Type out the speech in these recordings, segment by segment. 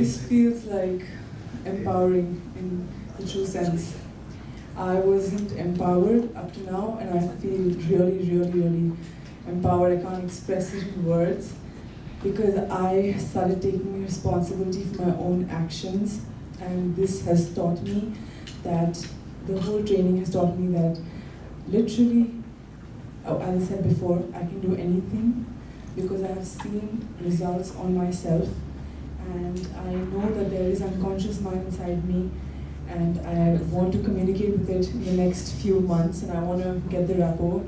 This feels like empowering in the true sense. I wasn't empowered up to now, and I feel really empowered. I can't express it in words because I started taking responsibility for my own actions, and this has taught me that the whole training has taught me that literally, as I said before, I can do anything because I have seen results on myself, and I know that there is unconscious mind inside me, and I want to communicate with it in the next few months, and I want to get the rapport.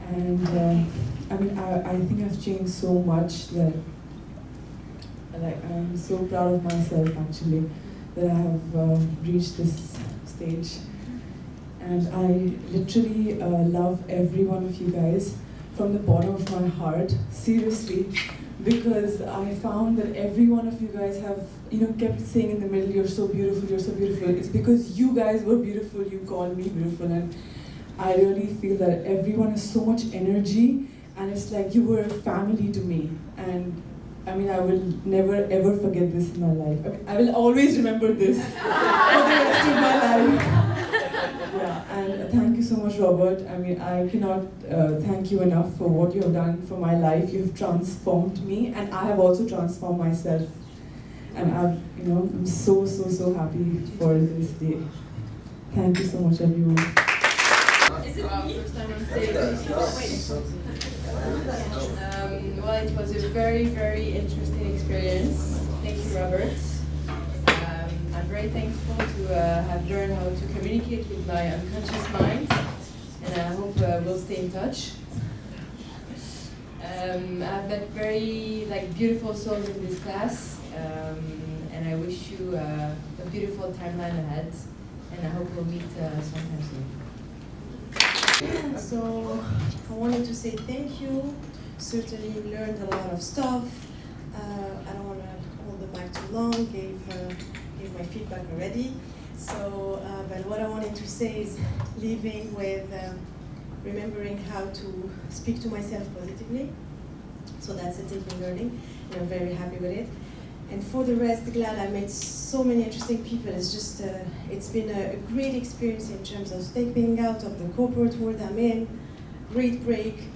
And I think I've changed so much that I'm so proud of myself actually that I have reached this stage. And I literally love every one of you guys from the bottom of my heart, seriously, because I found that every one of you guys have, kept saying in the middle, you're so beautiful, you're so beautiful. It's because you guys were beautiful, you called me beautiful, and I really feel that everyone has so much energy, and it's like you were a family to me. And I will never ever forget this in my life. I will always remember this for the rest of my life. Yeah, and thank you so much, Robert. I cannot thank you enough for what you have done for my life. You have transformed me, and I have also transformed myself. And I'm so happy for this day. Thank you so much, everyone. Is it first time on stage? Well, it was a very interesting experience. Thank you, Robert. I'm very thankful to have learned how to communicate with my unconscious mind, and I hope we'll stay in touch. I've met very beautiful souls in this class, and I wish you a beautiful timeline ahead, and I hope we'll meet sometime soon. So I wanted to say thank you. Certainly learned a lot of stuff. I don't want to hold the mic too long. Gave my feedback already. So, but what I wanted to say is leaving with remembering how to speak to myself positively. So that's a deep learning, and I'm very happy with it. And for the rest, glad I met so many interesting people. It's just, it's been a great experience in terms of stepping out of the corporate world I'm in. Great break,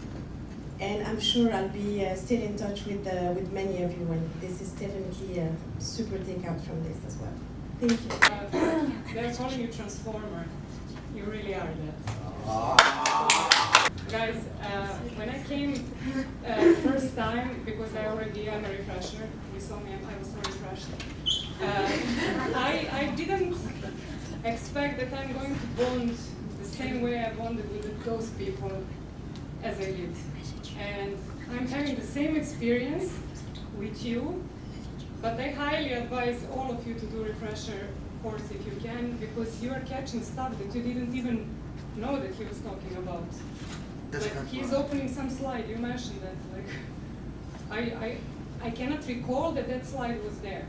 and I'm sure I'll be still in touch with many of you. And this is definitely a super takeout from this as well. Thank you. They're calling you Transformer. You really are that. Guys, when I came first time, because I already am a refresher, you saw me, I was so refreshed. I didn't expect that I'm going to bond the same way I bonded with those people as I did. And I'm having the same experience with you, but I highly advise all of you to do refresher course if you can, because you are catching stuff that you didn't even know that he was talking about. He's opening some slide, you mentioned that, I cannot recall that slide was there.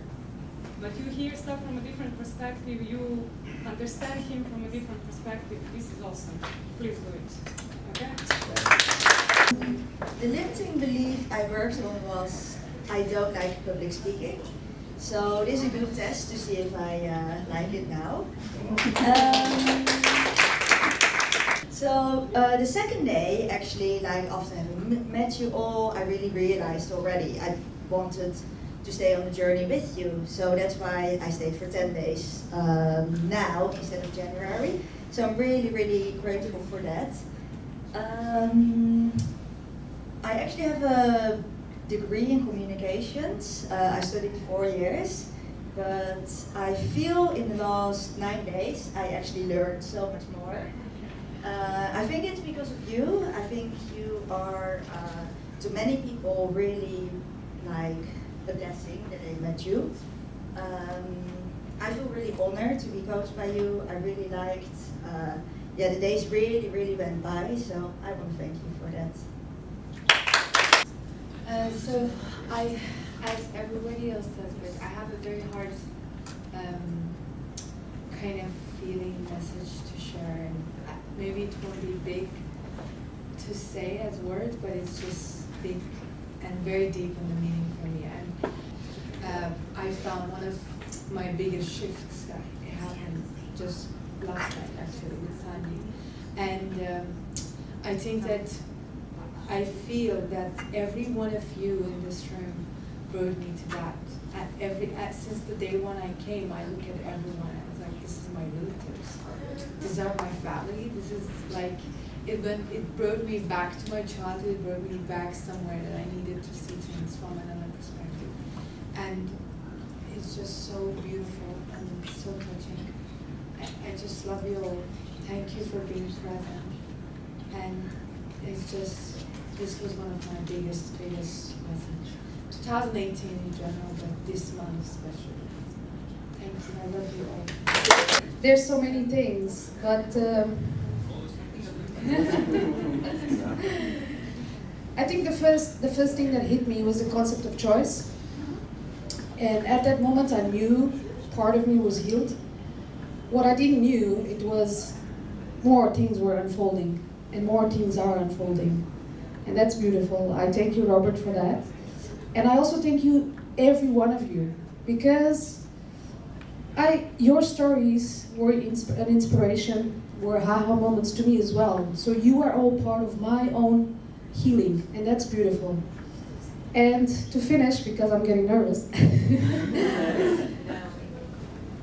But you hear stuff from a different perspective, you understand him from a different perspective. This is awesome. Please do it, okay? The limiting belief I worked on was I don't like public speaking. So this is a good test to see if I like it now. So the second day, actually, after having met you all, I really realized already I wanted to stay on the journey with you. So that's why I stayed for 10 days now instead of January. So I'm really grateful for that. I actually have a degree in communications. I studied 4 years, but I feel in the last 9 days I actually learned so much more. I think it's because of you. I think you are, to many people, really a blessing that I met you. I feel really honored to be coached by you. I really liked, the days really went by, so I want to thank you for that. So as everybody else does, but I have a very hard kind of feeling message to share. And maybe it won't be big to say as words, but it's just big and very deep in the meaning for me. And I I found one of my biggest shifts that happened just last night actually with Sandy. And I think that I feel that every one of you in this room brought me to that. Since the day when I came, I look at everyone and I was like, this is my relatives. These are my family. This is like, it brought me back to my childhood, it brought me back somewhere that I needed to see things from another perspective. And it's just so beautiful and so touching. I just love you all. Thank you for being present. And it's just, this was one of my biggest lessons. 2018 in general, but this month especially. Thanks, and I love you all. There's so many things, but I think the first thing that hit me was the concept of choice. And at that moment I knew part of me was healed. What I didn't knew, it was more things were unfolding, and more things are unfolding. And that's beautiful. I thank you, Robert, for that. And I also thank you, every one of you, because your stories were an inspiration, were aha moments to me as well. So you are all part of my own healing, and that's beautiful. And to finish, because I'm getting nervous,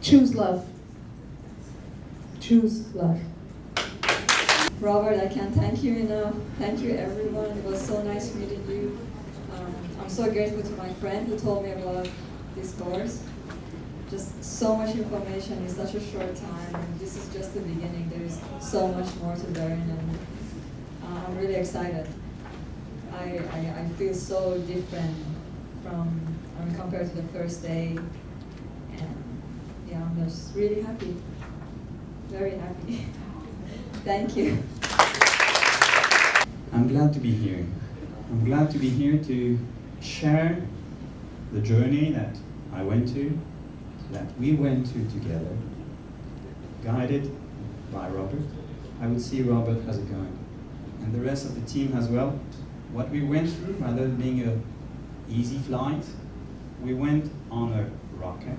choose love. Choose love. Robert, I can't thank you enough. Thank you, everyone. It was so nice meeting you. I'm so grateful to my friend who told me about this course. Just so much information in such a short time. And this is just the beginning. There is so much more to learn, and I'm really excited. I feel so different compared to the first day, and yeah, I'm just really happy. Very happy. Thank you. I'm glad to be here. I'm glad to be here to share the journey that I went to, that we went to together, guided by Robert. I would see Robert as a guide, and the rest of the team as well. What we went through, rather than being an easy flight, we went on a rocket,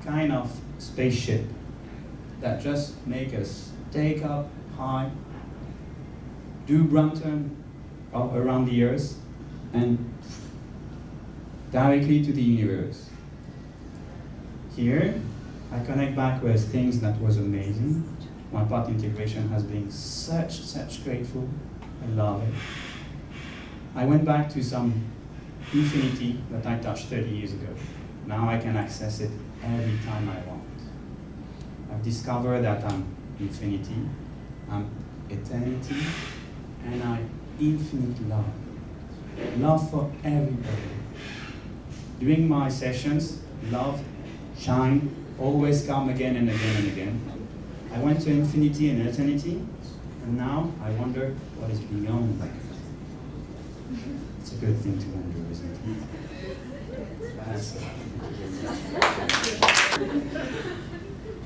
kind of spaceship that just make us take up high, do Brunton around the Earth, and directly to the universe. Here, I connect back with things that was amazing. My part integration has been such grateful. I love it. I went back to some infinity that I touched 30 years ago. Now I can access it every time I want. I've discovered that I'm infinity, I'm eternity, and I'm infinite love. Love for everybody. During my sessions, love, shine, always come again and again and again. I went to infinity and eternity, and now I wonder what is beyond that. It's a good thing to wonder, isn't it?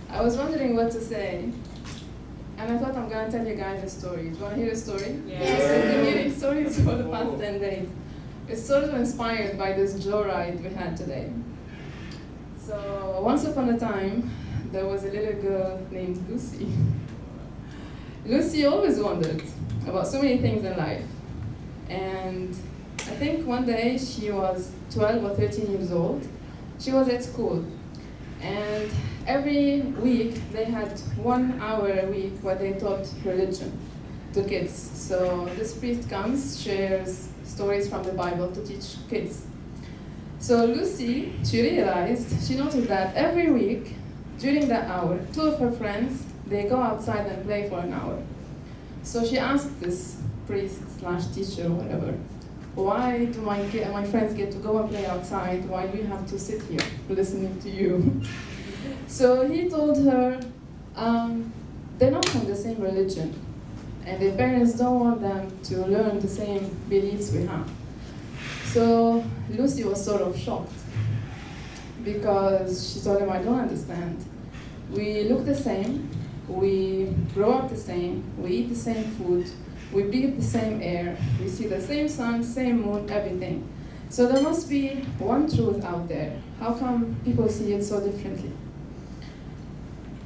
I was wondering what to say, and I thought I'm going to tell you guys a story. Do you want to hear a story? Yes. I've been hearing stories for the past 10 days. It's sort of inspired by this joyride we had today. So, once upon a time, there was a little girl named Lucy. Lucy always wondered about so many things in life. And I think one day she was 12 or 13 years old. She was at school. And every week they had 1 hour a week where they taught religion to kids. So this priest comes, shares stories from the Bible to teach kids. So Lucy, she noticed that every week during that hour, 2 of her friends, they go outside and play for an hour. So she asked this priest/teacher or whatever, why do my friends get to go and play outside while we have to sit here listening to you? So he told her, they're not from the same religion, and their parents don't want them to learn the same beliefs we have. So Lucy was sort of shocked, because she told him, I don't understand. We look the same, we grow up the same, we eat the same food, we breathe the same air, we see the same sun, same moon, everything. So there must be one truth out there. How come people see it so differently?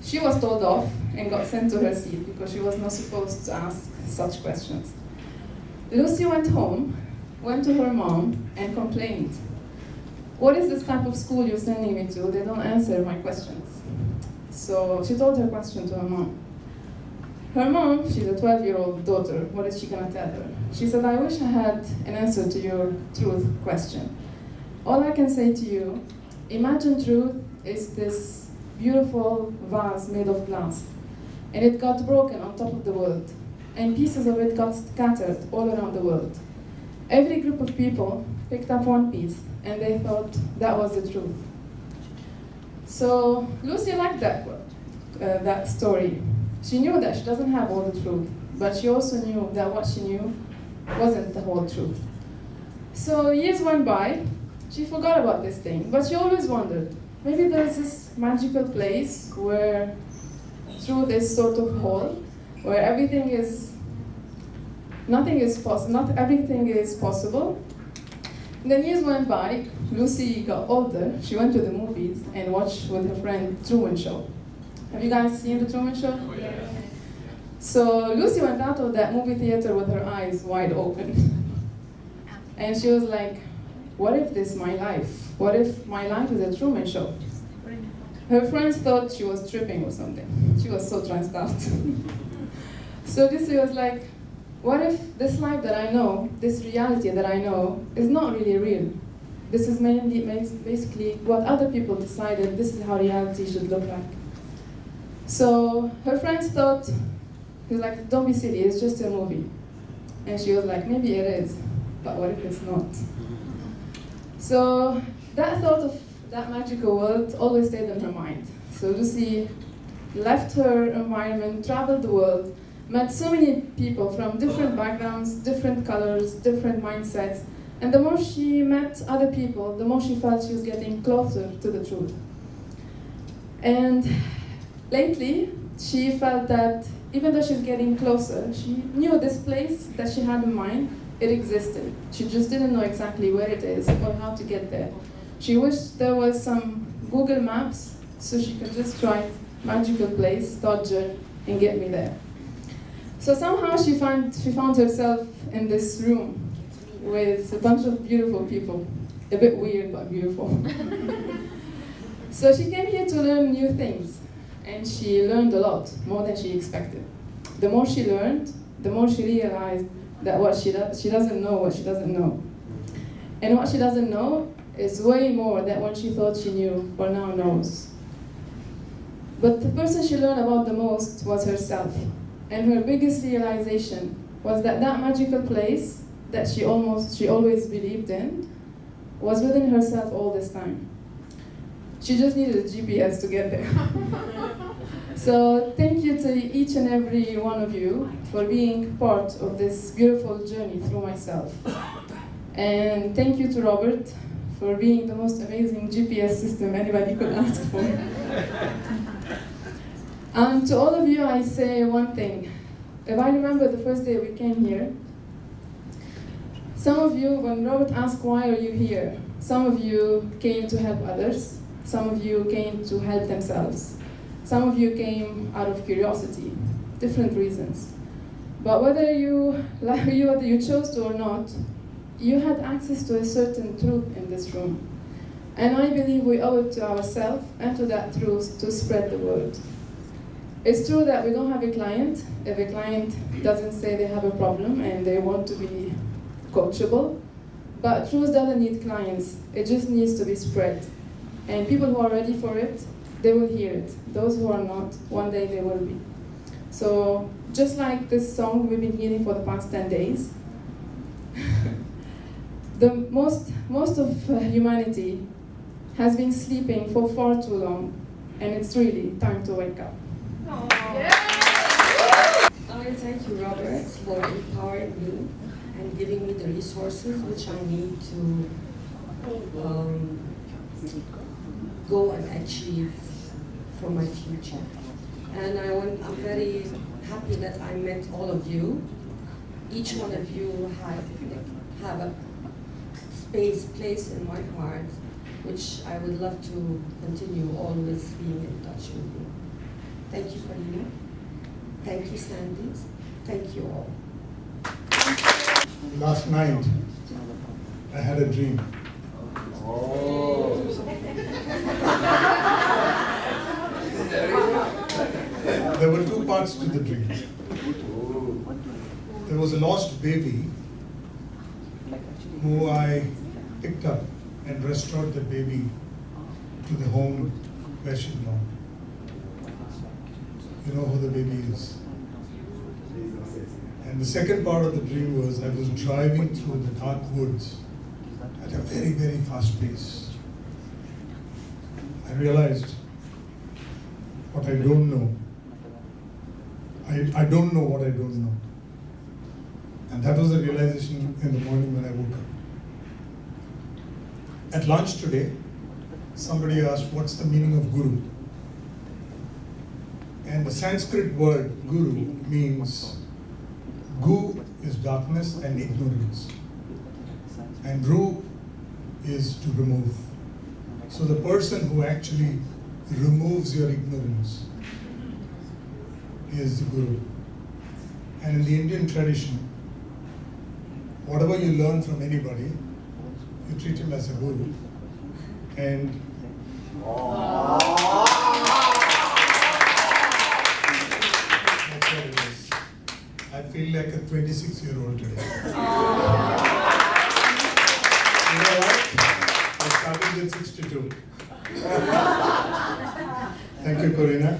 She was told off and got sent to her seat because she was not supposed to ask such questions. Lucy went home, went to her mom, and complained. What is this type of school you're sending me to? They don't answer my questions. So she told her question to her mom. Her mom, she's a 12-year-old daughter, what is she gonna tell her? She said, I wish I had an answer to your truth question. All I can say to you, imagine truth is this beautiful vase made of glass, and it got broken on top of the world, and pieces of it got scattered all around the world. Every group of people picked up one piece, and they thought that was the truth. So Lucy liked that story. She knew that she doesn't have all the truth, but she also knew that what she knew wasn't the whole truth. So years went by, she forgot about this thing, but she always wondered, maybe there's this magical place where, through this sort of hole, where not everything is possible. And then years went by, Lucy got older, she went to the movies and watched with her friend Truman Show. Have you guys seen the Truman Show? Oh, yeah. So Lucy went out of that movie theater with her eyes wide open. And she was like, what if this is my life? What if my life is a Truman Show? Her friends thought she was tripping or something. She was so transed out. So Lucy was like, what if this life that I know, this reality that I know, is not really real? This is basically what other people decided this is how reality should look like. So her friends thought, he was like, don't be silly, it's just a movie. And she was like, maybe it is, but what if it's not? So that thought of that magical world always stayed in her mind. So Lucy left her environment, traveled the world, met so many people from different backgrounds, different colors, different mindsets. And the more she met other people, the more she felt she was getting closer to the truth. And lately, she felt that even though she's getting closer, she knew this place that she had in mind, it existed. She just didn't know exactly where it is or how to get there. She wished there was some Google Maps so she could just write magical place, start journey, and get me there. So somehow she found herself in this room with a bunch of beautiful people. A bit weird, but beautiful. So she came here to learn new things. And she learned a lot, more than she expected. The more she learned, the more she realized that she doesn't know what she doesn't know. And what she doesn't know is way more than what she thought she knew or now knows. But the person she learned about the most was herself. And her biggest realization was that that magical place that she always believed in was within herself all this time. She just needed a GPS to get there. So thank you to each and every one of you for being part of this beautiful journey through myself. And thank you to Robert for being the most amazing GPS system anybody could ask for. And to all of you, I say one thing. If I remember the first day we came here, some of you, when Robert asked, why are you here? Some of you came to help others. Some of you came to help themselves. Some of you came out of curiosity, different reasons. But whether you chose to or not, you had access to a certain truth in this room. And I believe we owe it to ourselves and to that truth to spread the word. It's true that we don't have a client. If a client doesn't say they have a problem and they want to be coachable, but truth doesn't need clients. It just needs to be spread. And people who are ready for it, they will hear it. Those who are not, one day they will be. So just like this song we've been hearing for the past 10 days, most of humanity has been sleeping for far too long, and it's really time to wake up. I want to thank you, Robert, for empowering me and giving me the resources which I need to go and achieve for my future. And I'm very happy that I met all of you. Each one of you have a place in my heart, which I would love to continue always being in touch with you. Thank you, Karina. Thank you, Sandy. Thank you all. Last night, I had a dream. There were two parts to the dream. There was a lost baby who I picked up and restored the baby to the home where she belonged. You know who the baby is. And the second part of the dream was I was driving through the dark woods at a very, very fast pace. I realized what I don't know. I don't know what I don't know. And that was the realization in the morning when I woke up. At lunch today, somebody asked, what's the meaning of guru? And the Sanskrit word guru means gu is darkness and ignorance. And ru is to remove. So the person who actually removes your ignorance is the guru. And in the Indian tradition, whatever you learn from anybody, you treat him as a guru. And that's what it is. I feel like a 26-year-old today. You know what? I started with 62. Thank you, Corina.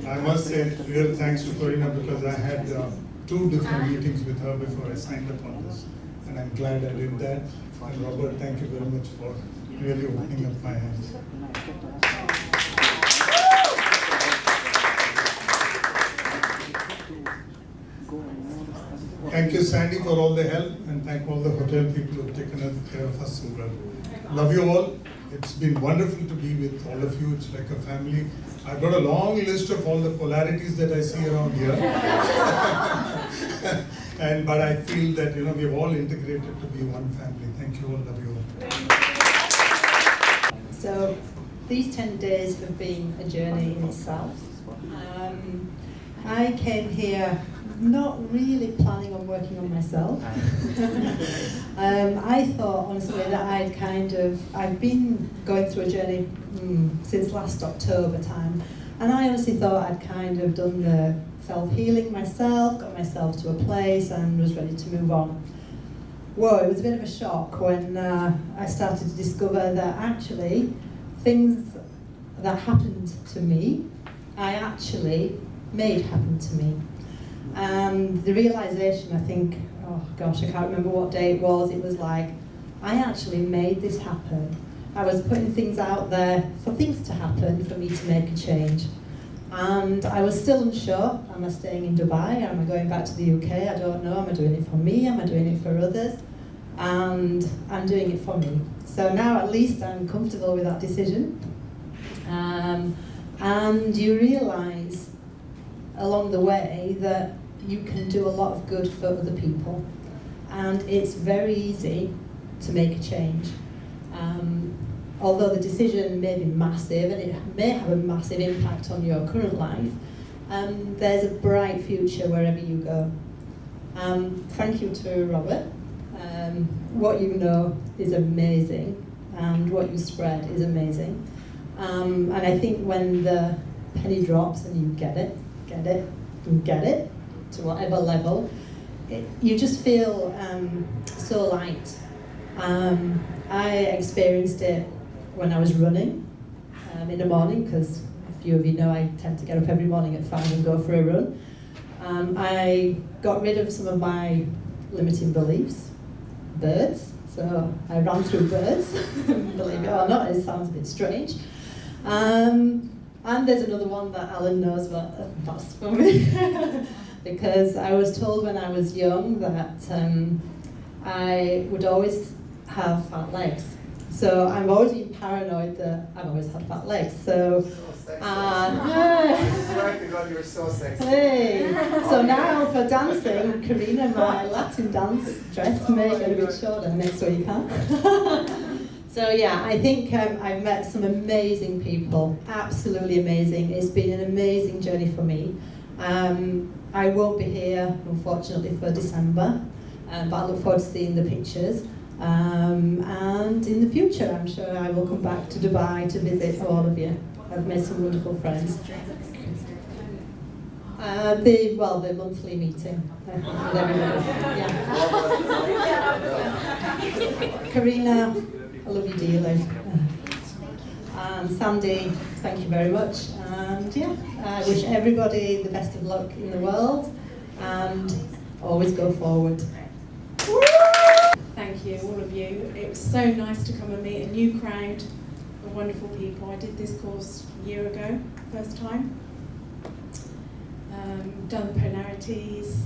I must say real thanks to Corina because I had 2 different meetings with her before I signed up on this. And I'm glad I did that. And Robert, thank you very much for really opening up my eyes. Thank you, Sandy, for all the help, and thank all the hotel people who have taken care of us so well. Love you all. It's been wonderful to be with all of you. It's like a family. I've got a long list of all the polarities that I see around here. But I feel that we've all integrated to be one family. Thank you all. Love you all. So these 10 days have been a journey in itself. I came here not really planning on working on myself. I thought honestly that I've been going through a journey since last October time, and I honestly thought I'd kind of done the self-healing myself, got myself to a place and was ready to move on. Whoa, it was a bit of a shock when I started to discover that actually things that happened to me, I actually made happen to me. And the realization, I think, oh gosh, I can't remember what day it was like, I actually made this happen. I was putting things out there for things to happen, for me to make a change. And I was still unsure, am I staying in Dubai, am I going back to the UK, I don't know, am I doing it for me, am I doing it for others? And I'm doing it for me. So now at least I'm comfortable with that decision. And you realize along the way that you can do a lot of good for other people, and it's very easy to make a change. Although the decision may be massive and it may have a massive impact on your current life, there's a bright future wherever you go. Thank you to Robert. What you know is amazing, and what you spread is amazing. And I think when the penny drops and you get it to whatever level, you just feel so light. I experienced it when I was running in the morning, because a few of you know I tend to get up every morning at 5 and go for a run. I got rid of some of my limiting beliefs, birds, so I ran through birds, believe it or not, it sounds a bit strange. And there's another one that Alan knows what that's for me. Because I was told when I was young that I would always have fat legs. So I'm always been paranoid that I've always had fat legs. So, You're so sexy. hey. So now for dancing, Karina, my Latin dance dress, make it a bit shorter next so you can. So yeah, I think I've met some amazing people, absolutely amazing. It's been an amazing journey for me. I won't be here, unfortunately, for December, but I look forward to seeing the pictures. And in the future, I'm sure I will come back to Dubai to visit all of you. I've made some wonderful friends. The monthly meeting with everybody. Yeah. Karina, I love you dearly. And Sandy, thank you very much. And yeah, I wish everybody the best of luck in the world and always go forward. Thank you, all of you. It was so nice to come and meet a new crowd of wonderful people. I did this course a year ago, first time. Done the polarities,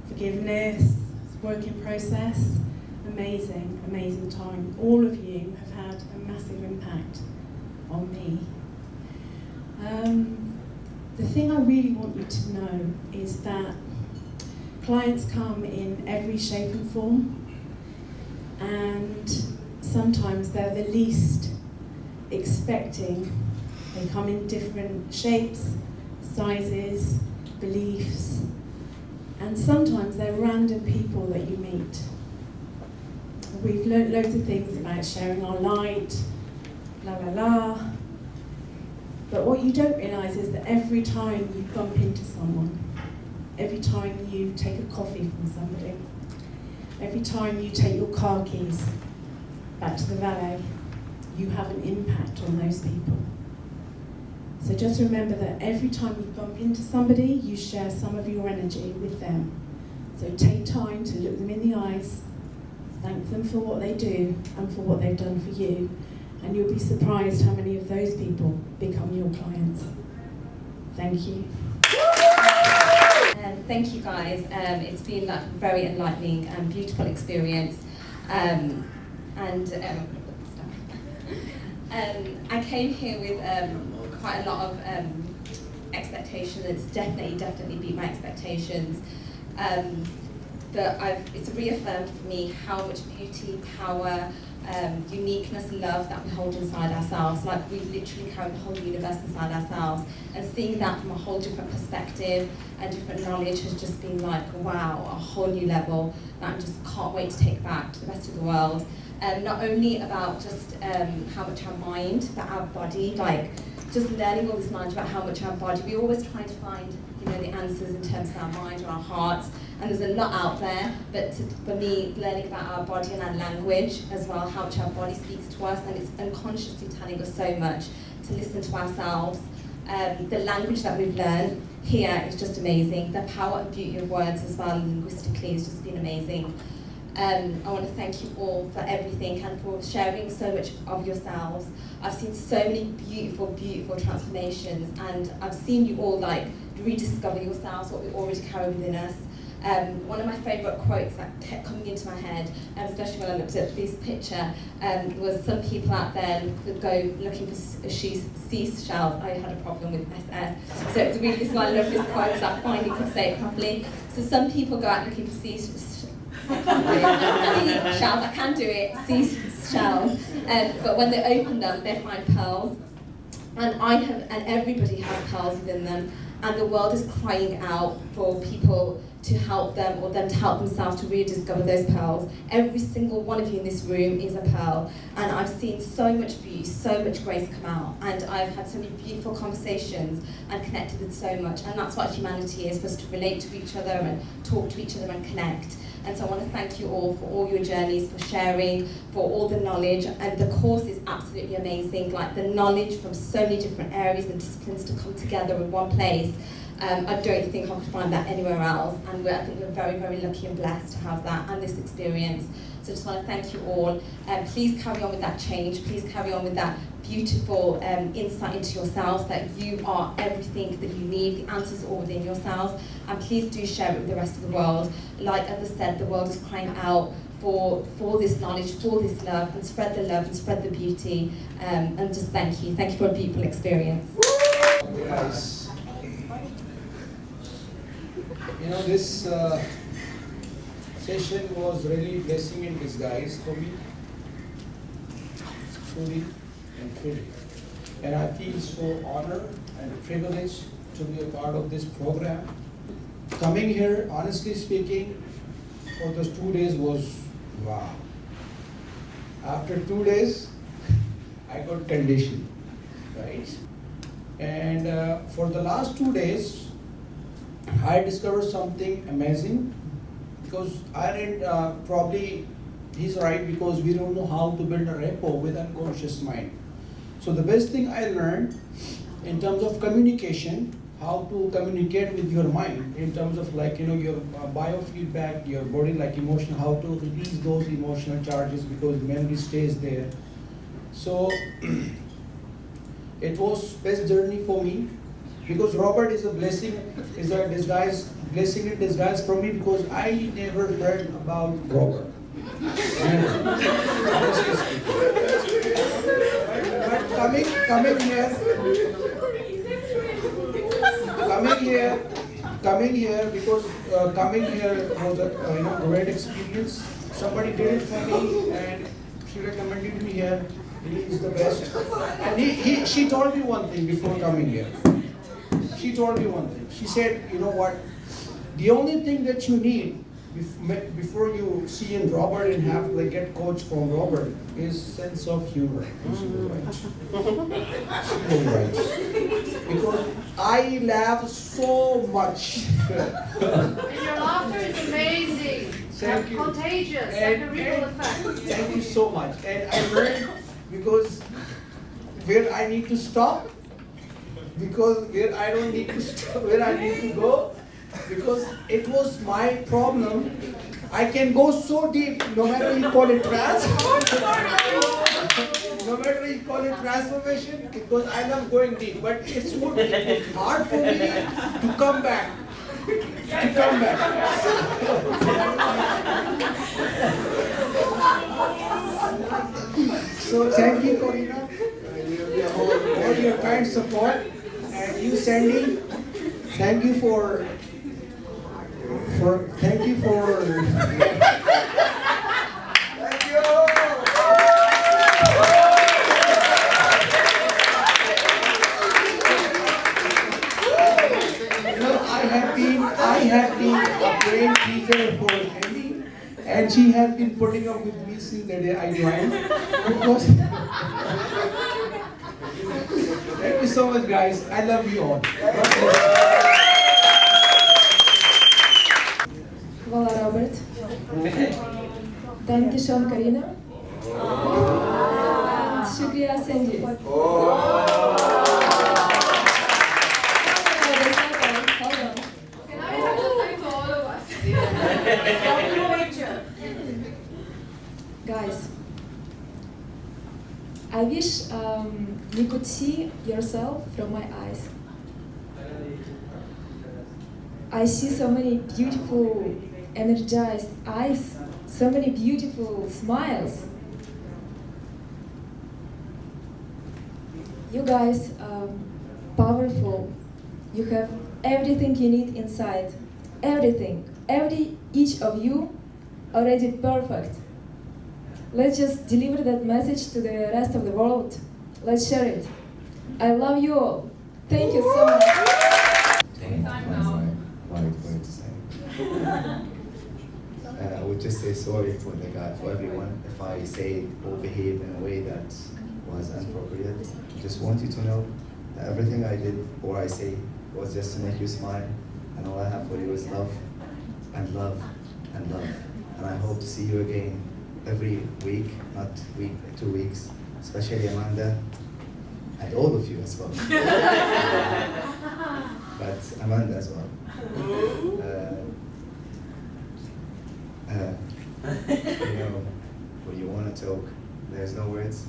forgiveness, work in process. Amazing, amazing time. All of you have had a massive impact on me. The thing I really want you to know is that clients come in every shape and form, and sometimes they're the least expecting. They come in different shapes, sizes, beliefs, and sometimes they're random people that you meet. We've learnt loads of things about sharing our light, la la la, but what you don't realise is that every time you bump into someone, every time you take a coffee from somebody, every time you take your car keys back to the valet, you have an impact on those people. So just remember that every time you bump into somebody, you share some of your energy with them. So take time to look them in the eyes, thank them for what they do and for what they've done for you, and you'll be surprised how many of those people become your clients. Thank you. Thank you guys. It's been like very enlightening and beautiful experience. I came here with quite a lot of expectations. It's definitely beat my expectations. It's reaffirmed for me how much beauty, power, uniqueness, love that we hold inside ourselves. Like we literally carry the whole universe inside ourselves, and seeing that from a whole different perspective and different knowledge has just been like, wow, a whole new level that I just can't wait to take back to the rest of the world. Not only about just how much our mind, but our body, like just learning all this knowledge about how much our body, we're always trying to find, the answers in terms of our mind or our hearts, and there's a lot out there, but for me, learning about our body and our language as well, how much our body speaks to us, and it's unconsciously telling us so much to listen to ourselves. The language that we've learned here is just amazing. The power and beauty of words as well, linguistically, has just been amazing. I want to thank you all for everything and for sharing so much of yourselves. I've seen so many beautiful, beautiful transformations, and I've seen you all like rediscover yourselves, what we already carry within us. One of my favourite quotes that kept coming into my head, especially when I looked at this picture, was some people out there could go looking for seashells. I had a problem with SS, so it's really, this is why I love this quote, because I finally could say it properly. So some people go out looking for seashells. I can do it, seashells. But when they open them, they find pearls. And everybody has pearls within them. And the world is crying out for people to help them, or them to help themselves to rediscover those pearls. Every single one of you in this room is a pearl, and I've seen so much beauty, so much grace come out, and I've had so many beautiful conversations and connected with so much, and that's what humanity is, for us to relate to each other and talk to each other and connect. And so I want to thank you all for all your journeys, for sharing, for all the knowledge, and the course is absolutely amazing, like the knowledge from so many different areas and disciplines to come together in one place. I don't think I could find that anywhere else, and I think we're very, very lucky and blessed to have that and this experience. So I just want to thank you all. Please carry on with that change. Please carry on with that beautiful insight into yourselves, that you are everything that you need. The answers are all within yourselves, and please do share it with the rest of the world. Like as I said, the world is crying out for this knowledge, for this love, and spread the beauty, and just thank you for a beautiful experience. Guys, you know, this session was really blessing in disguise for me, truly and truly. And I feel so honored and privileged to be a part of this program. Coming here, honestly speaking, for those 2 days was wow. After 2 days, I got conditioned, right? And for the last 2 days, I discovered something amazing, because I didn't, probably he's right, because we don't know how to build a rapport with unconscious mind. So the best thing I learned in terms of communication, how to communicate with your mind in terms of, like, you know, your biofeedback, your body, like emotion, how to release those emotional charges, because memory stays there. So it was best journey for me, because Robert is a blessing, is a disguise, blessing in disguise for me, because I never heard about Robert. Never. But coming here, because coming here was a great experience. Somebody did it for me, and she recommended me here. He is the best. And she told me one thing before coming here. She told me one thing. She said, you know what? The only thing that you need before you see in Robert and have like get coach from Robert is sense of humor. And she was right. She was right. Because I laugh so much. And your laughter is amazing. Thank you. Contagious, And, like a ripple effect. Thank you so much. And I learned, because where I need to stop, because where I don't need to stop, where I need to go, because it was my problem. I can go so deep, no matter you call it no matter you call it transformation, because I love going deep, but it's hard for me to come back. So thank you, Corina, for your kind support, and you, Sandy. Thank you for. Thank you. I have been a great teacher for Sandy, and she has been putting up with me since the day I joined. Because thank you so much, guys. I love you all. Voilà, Robert. Dankjewel, Carina. Shukriya, Sandy. Guys, I wish you could see yourself from my eyes. I see so many beautiful, energized eyes, so many beautiful smiles. You guys are powerful. You have everything you need inside. Everything. Each of you already perfect. Let's just deliver that message to the rest of the world. Let's share it. I love you all. Thank you so much. Anytime now. I would just say sorry for everyone if I say or behave in a way that was inappropriate. Just want you to know that everything I did or I say was just to make you smile, and all I have for you is love and love and love. And I hope to see you again every week, not 2 weeks, especially Amanda and all of you as well. But Amanda as well. You know, when you want to talk, there's no words.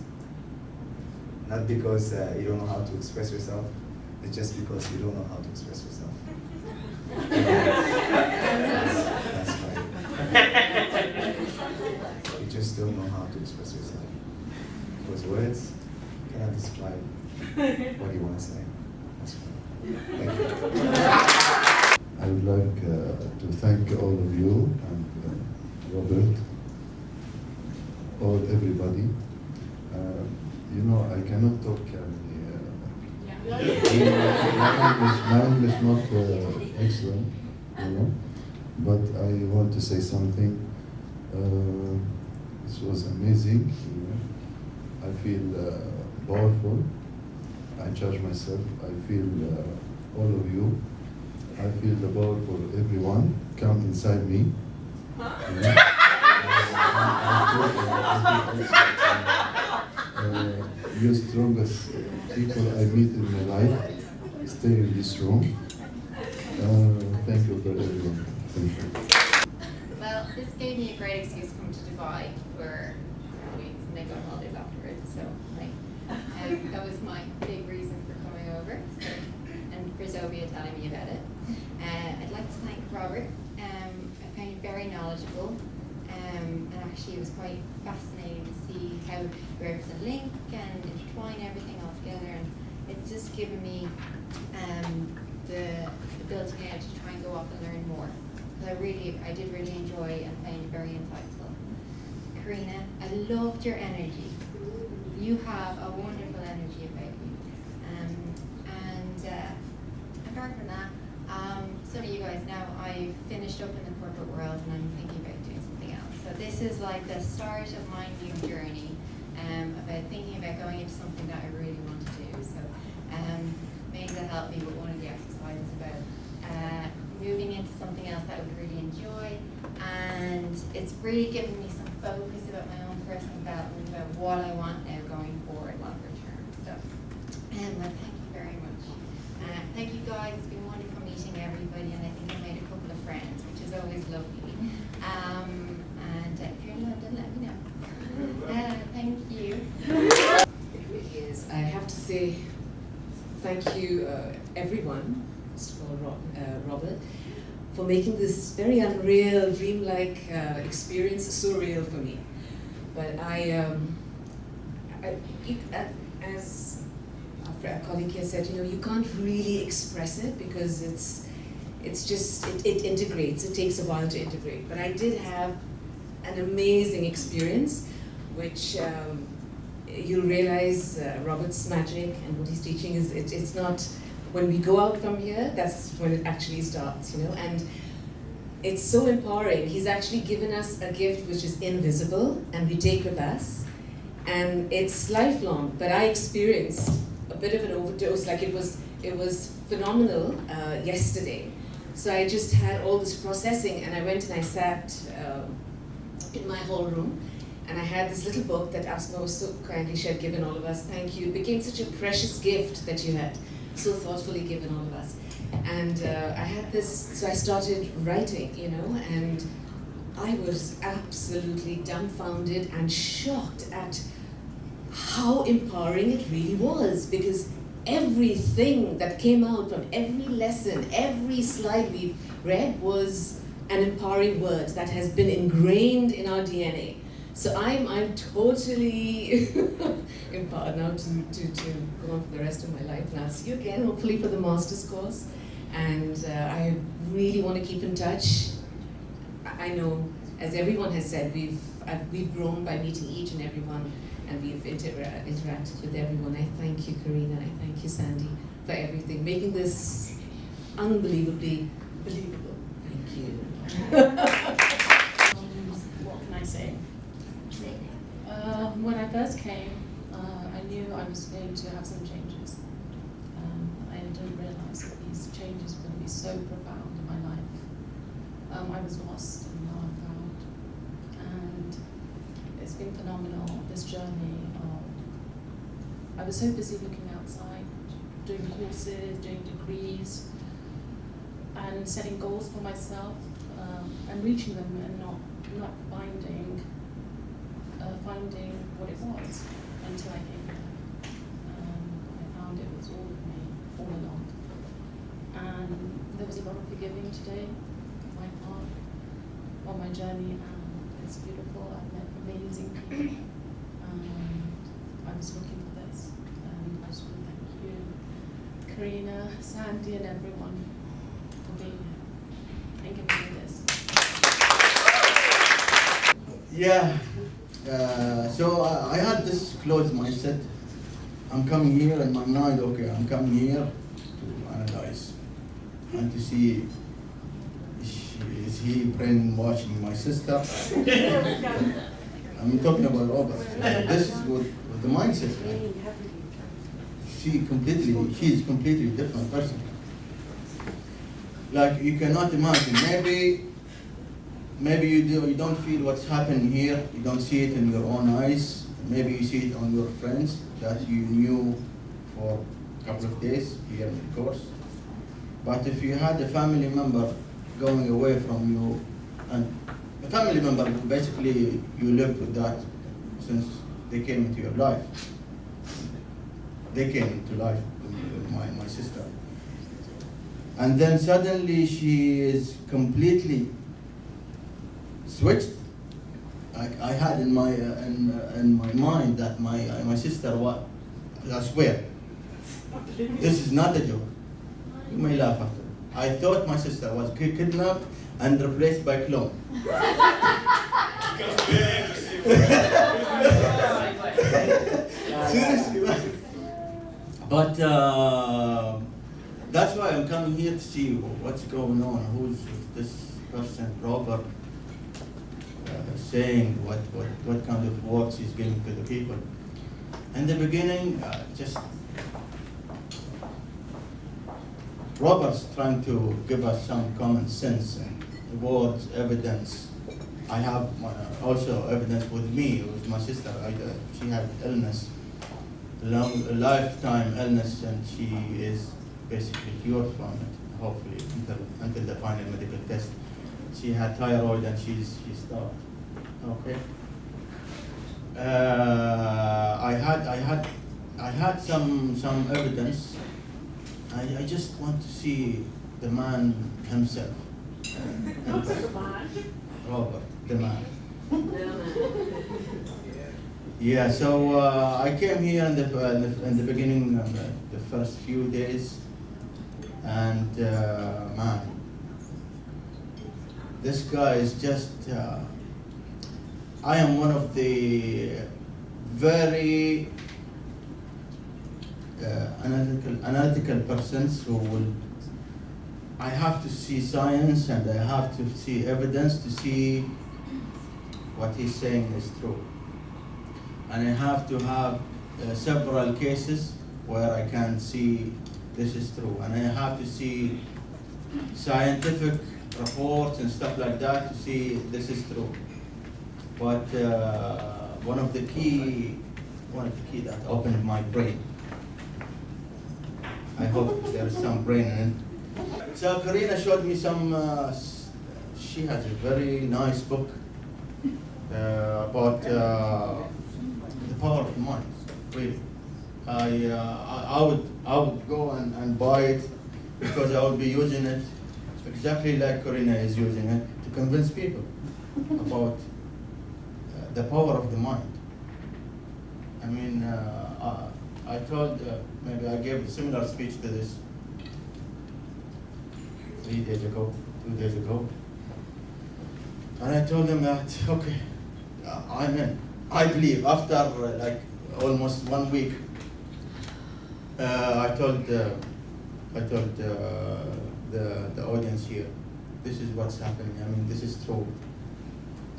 Not because you don't know how to express yourself, it's just because you don't know how to express yourself. That's right. how to express yourself. Because words cannot describe what you want to say. That's fine. Thank you. I would like to thank all of you and Robert, everybody. You know, I cannot talk my English not excellent, you know, but I want to say something. This was amazing, you know. I feel powerful. I charge myself. I feel all of you. I feel the power for everyone come inside me. You know? You're strongest people I meet in my life. Stay in this room. Thank you for everyone. Thank you. Well, this gave me a great excuse to come to Dubai for 2 weeks and then go on holidays afterwards. So that was my big reason for coming over. So, and for Zobia telling me about it. I'd like to thank Robert. I found you very knowledgeable. And actually it was quite fascinating to see how we were able to link and intertwine everything all together, and it's just given me the ability now to try and go off and learn more. Because I did really enjoy and found it very insightful. Karina, I loved your energy. You have a wonderful energy about you. Apart from that, some of you guys know I've finished up in the corporate world and I'm thinking about doing something else. So this is like the start of my new journey about thinking about going into something that I really want to do. So maybe that helped me with one of the exercises about moving into something else that I would really enjoy. And it's really given me some focus about my own personal development, about what I want now going forward longer term. So well, thank you very much. Thank you guys, it's been wonderful meeting everybody, and I think I made a couple of friends, which is always lovely. And if you're in London, let me know. Thank you. It really is. I have to say thank you, everyone, first of all, Robert, for making this very unreal, dreamlike experience so real for me. But as a colleague here said, you know, you can't really express it because it integrates. It takes a while to integrate. But I did have an amazing experience, which you'll realize Robert's magic and what he's teaching is it's not when we go out from here, that's when it actually starts, you know. And it's so empowering. He's actually given us a gift which is invisible and we take with us, and it's lifelong. But I experienced a bit of an overdose, like it was phenomenal yesterday. So I just had all this processing, and I went and I sat in my whole room, and I had this little book that Asma was so kindly, she had given all of us. Thank you. It became such a precious gift that you had so thoughtfully given all of us. And I had this, so I started writing, you know, and I was absolutely dumbfounded and shocked at how empowering it really was, because everything that came out from every lesson, every slide we've read was an empowering word that has been ingrained in our DNA. So I'm totally empowered now to go on for the rest of my life. And I'll see you again, hopefully for the master's course. And I really want to keep in touch. I know, as everyone has said, we've grown by meeting each and everyone, and we've interacted with everyone. I thank you, Karina. I thank you, Sandy, for everything, making this unbelievably believable. Thank you. What can I say? When I first came, I knew I was going to have some changes. I didn't realize that these changes were going to be so profound in my life. I was lost, and now I'm found. And it's been phenomenal, this journey of, I was so busy looking outside, doing courses, doing degrees, and setting goals for myself, and reaching them, and not finding what it was until I came here. I found it was all of me, all along. And there was a lot of forgiving today on my part, on my journey, and It's beautiful. I've met amazing people. I was looking for this, and I just want to thank you, Karina, Sandy, and everyone for being here and giving me this. Yeah, so I had this closed mindset. I'm coming here in my mind, okay, I'm coming here to analyze and to see, is he brainwashing my sister? I'm talking about Robert. This is what the mindset. She's completely different person. Like you cannot imagine, maybe you don't feel what's happening here, you don't see it in your own eyes, maybe you see it on your friends that you knew for a couple of days here in the course. But if you had a family member going away from you, and a family member, basically you lived with that since they came into your life. They came into life with my sister. And then suddenly she is completely switched. I had in my mind that my sister was. I swear, this is not a joke. You may laugh after. I thought my sister was kidnapped and replaced by clone. Seriously, but that's why I'm coming here to see what's going on. Who's this person, Robert? Saying what kind of words he's giving to the people. In the beginning, just Robert's trying to give us some common sense and words, evidence. I have also evidence with me, with my sister. She had illness, a lifetime illness, and she is basically cured from it, hopefully, until the final medical test. She had thyroid and she stopped. Okay. I had some evidence. I just want to see the man himself. Robert, the man. Yeah. So I came here in the beginning, the first few days, and man, this guy is just. I am one of the very analytical persons who will. I have to see science and I have to see evidence to see what he's saying is true. And I have to have several cases where I can see this is true. And I have to see scientific reports and stuff like that to see this is true. But one of the key that opened my brain. I hope there is some brain in it. So Karina showed me some. She has a very nice book about the power of the mind. Really, I would go and buy it because I would be using it exactly like Karina is using it to convince people about the power of the mind. I mean, I told, maybe I gave a similar speech to this 3 days ago, 2 days ago. And I told them that, okay, I'm in. I believe after like almost 1 week, I told the audience here, this is what's happening. I mean, this is true.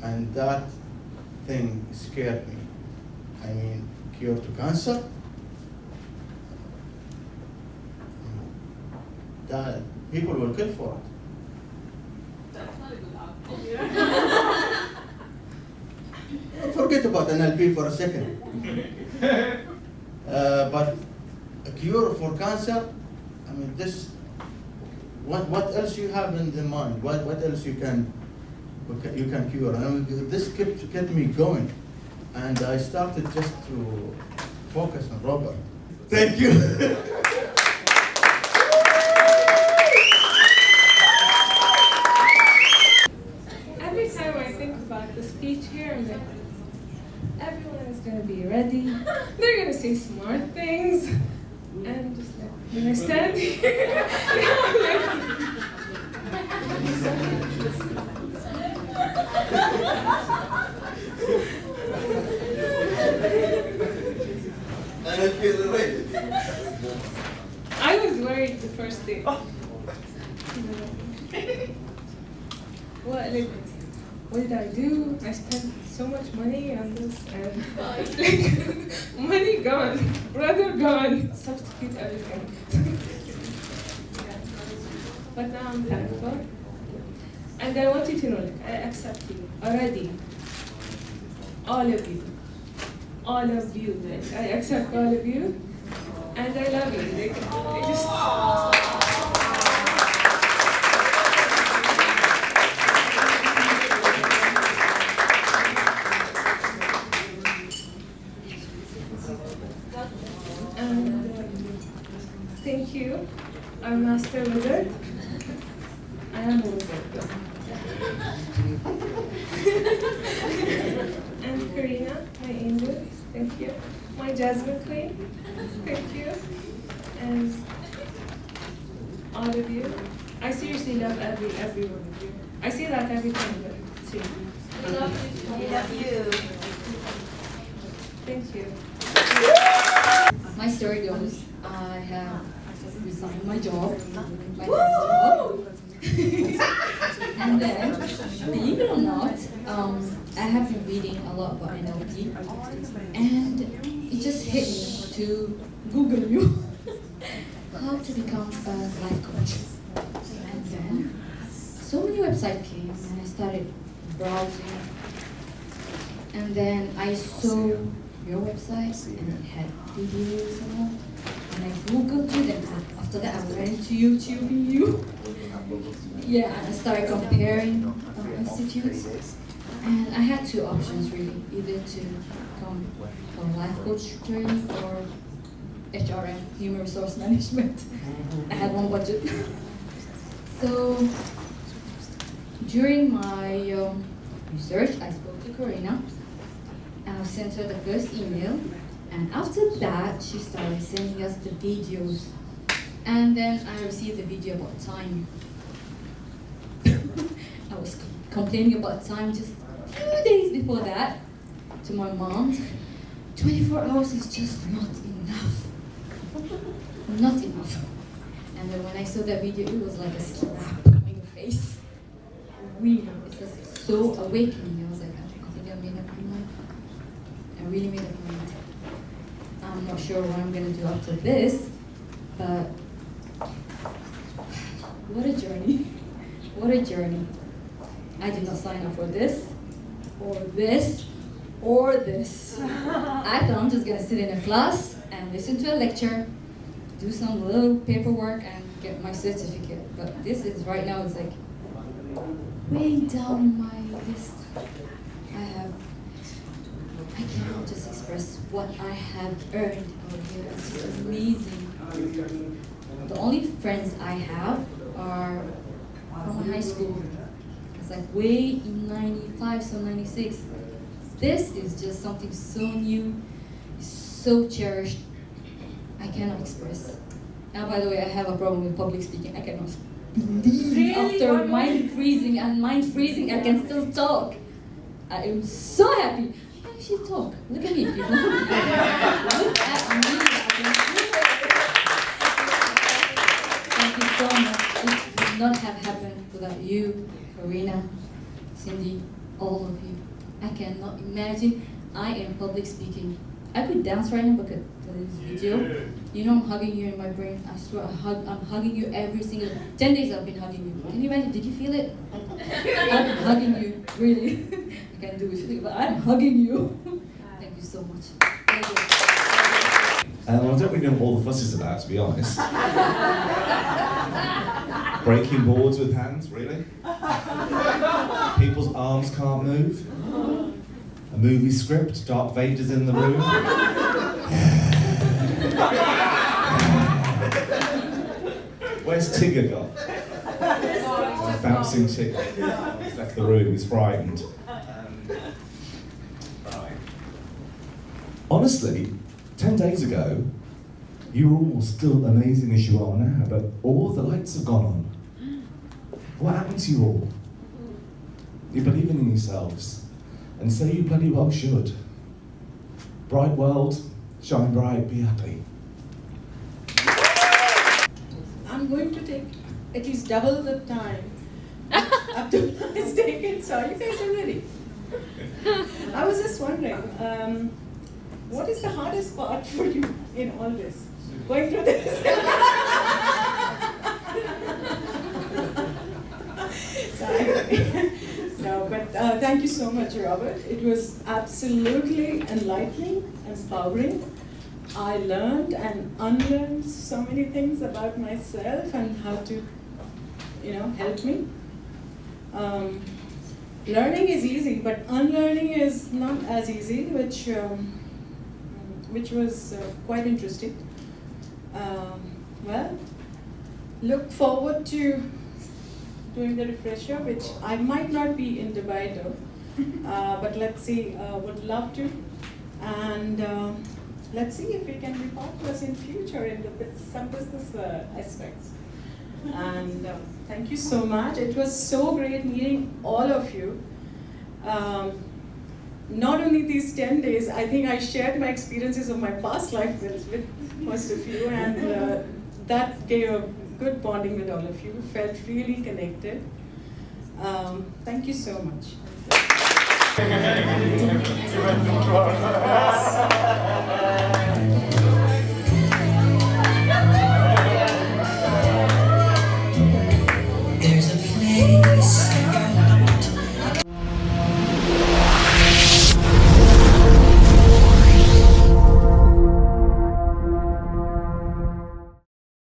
And that thing scared me. I mean, cure to cancer? That people will kill for it. That's not a good outcome. Forget about NLP for a second. But a cure for cancer, I mean, this. What else you have in the mind? What else you can cure? And I mean, this kept me going, and I started just to focus on Robert. Thank you. Every time I think about the speech gonna be ready. They're gonna say smart things. And just like, when I stand here, And I feel elated. I was worried the first day. What did I do? I spent so much money on this, and money gone, brother gone, substitute everything. But now I'm thankful, and I want you to know, like, I accept you already. All of you, like, I accept all of you, and I love you. Like, I just. Thank you, our master wizard. I am a wizard. And Karina, my angel, thank you. My Jasmine queen, thank you. And all of you. I seriously love every one of you. I say that every time, but see. We love you. We love you. Thank you. My story goes, I have resigned my job, my job. And then, believe it or not, I have been reading a lot about NLP, and it just hit me to Google you how to become a life coach. And then, so many websites came, and I started browsing, and then I saw your website, and it had videos and all. And I googled you, then after that I went to YouTube and you. Yeah, and I started comparing institutes. And I had two options really, either to come for life coach training or HRM, human resource management. I had one budget. So during my research, I spoke to Karina. I sent her the first email, and after that, she started sending us the videos. And then I received the video about time. I was complaining about time just a few days before that to my mom. 24 hours is just not enough. Not enough. And then when I saw that video, it was like a slap in the face. Really, it was so awakening. I was like, I think I made up my mind. I really made up my mind. I'm not sure what I'm gonna do after this, but what a journey. What a journey. I did not sign up for this, or this, or this. I thought I'm just gonna sit in a class and listen to a lecture, do some little paperwork and get my certificate. But this is right now, it's like way down my list. I cannot just express what I have earned over here. It's just amazing. The only friends I have are from high school. It's like way in 95, so 96. This is just something so new, so cherished. I cannot express. Now, by the way, I have a problem with public speaking. I cannot believe Really? after mind freezing, I can still talk. I am so happy. I can actually talk. Look at me, people. Look at me. Thank you so much. It would not have happened without you, Karina, Cindy, all of you. I cannot imagine I am public speaking. I could dance right now, but look at this video. You know I'm hugging you in my brain. I swear I'm hugging you every single 10 days I've been hugging you. Can you imagine? Did you feel it? I've been hugging you, really. I can't do it, but I'm hugging you. Thank you so much. Thank you. I don't really know what all the fuss is about, to be honest. Breaking boards with hands, really? People's arms can't move? A movie script, Darth Vader's in the room? Where's Tigger gone? Bouncing Tigger. He's left the room, he's frightened. Right. Honestly, 10 days ago, you were all still amazing as you are now, but all the lights have gone on. What happened to you all? You're believing in yourselves, and so you bloody well should. Bright world, shine bright, be happy. I'm going to take at least double the time Abdullah is taken, so you guys are ready. I was just wondering, what is the hardest part for you in all this? Going through this? No, but thank you so much, Robert. It was absolutely enlightening, empowering. I learned and unlearned so many things about myself and how to, help me. Learning is easy, but unlearning is not as easy, which was quite interesting. Well, look forward to doing the refresher, which I might not be in Dubai though, but let's see, would love to. And let's see if we can be partners in future in some business aspects. And thank you so much. It was so great meeting all of you. Not only these 10 days, I think I shared my experiences of my past life with most of you, and that gave a good bonding with all of you. Felt really connected. Thank you so much.